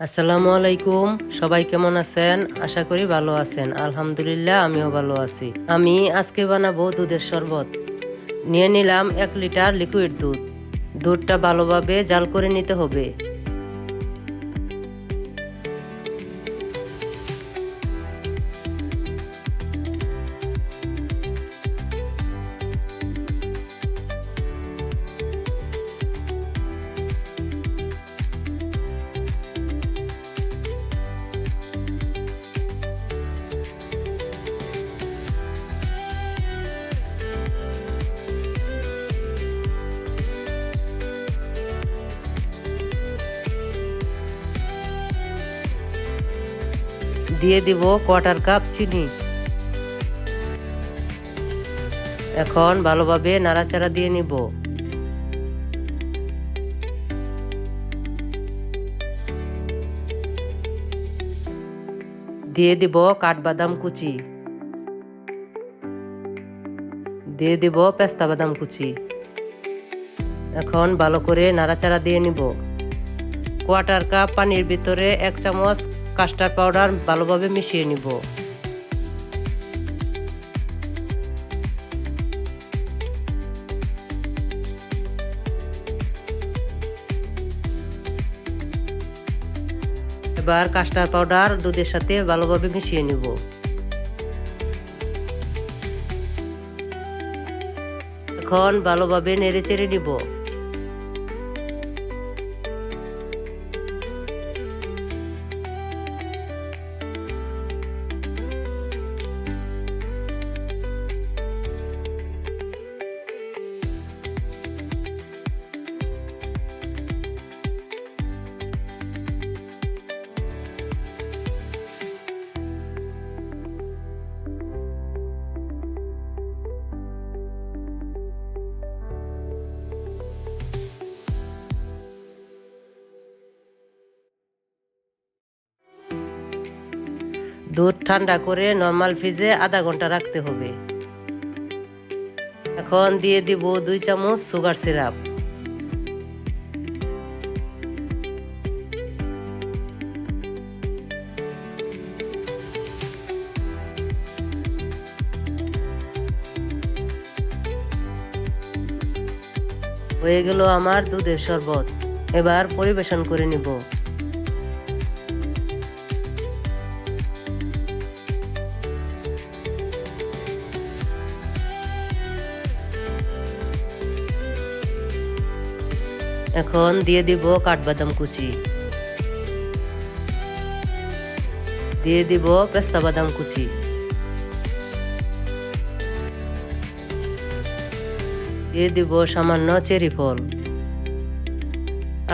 আসসালামু আলাইকুম। সবাই কেমন আছেন? আশা করি ভালো আছেন। আলহামদুলিল্লাহ আমিও ভালো আছি। আমি আজকে বানাবো দুধের শরবত। নিয়ে নিলাম 1 লিটার লিকুইড দুধ। দুধটা ভালোভাবে জাল করে নিতে হবে। দিয়ে দিব 1/4 কাপ চিনি। এখন ভালোভাবে নাড়াচাড়া দিয়ে নিব। দিয়ে দিব কাঠবাদাম কুচি, দিয়ে দিব পেস্তা বাদাম কুচি। এখন ভালো করে নাড়াচাড়া দিয়ে নিব। 1/4 কাপ পানির ভিতরে 1 চামচ কাস্টার্ড পাউডার ভালোভাবে মিশিয়ে নিব। এবার কাস্টার্ড পাউডার দুধের সাথে ভালোভাবে মিশিয়ে নিব। এখন ভালোভাবে নেড়েচেড়ে নিব। দুধ ঠান্ডা করে নরমাল ফ্রিজে আধা ঘন্টা রাখতে হবে। এখন দিয়ে দিব 2 চামচ সুগার সিরাপ। হয়ে গেল আমার দুধের শরবত। এবার পরিবেশন করে নিব। এখন দিয়ে দিব কাঠবাদাম কুচি, দিয়ে দিব পেস্তা বাদাম কুচি, দিয়ে দিব সামান্য চেরি ফল।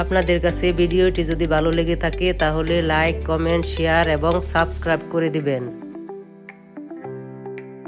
আপনাদের কাছে ভিডিওটি যদি ভালো লেগে থাকে তাহলে লাইক, কমেন্ট, শেয়ার এবং সাবস্ক্রাইব করে দিবেন।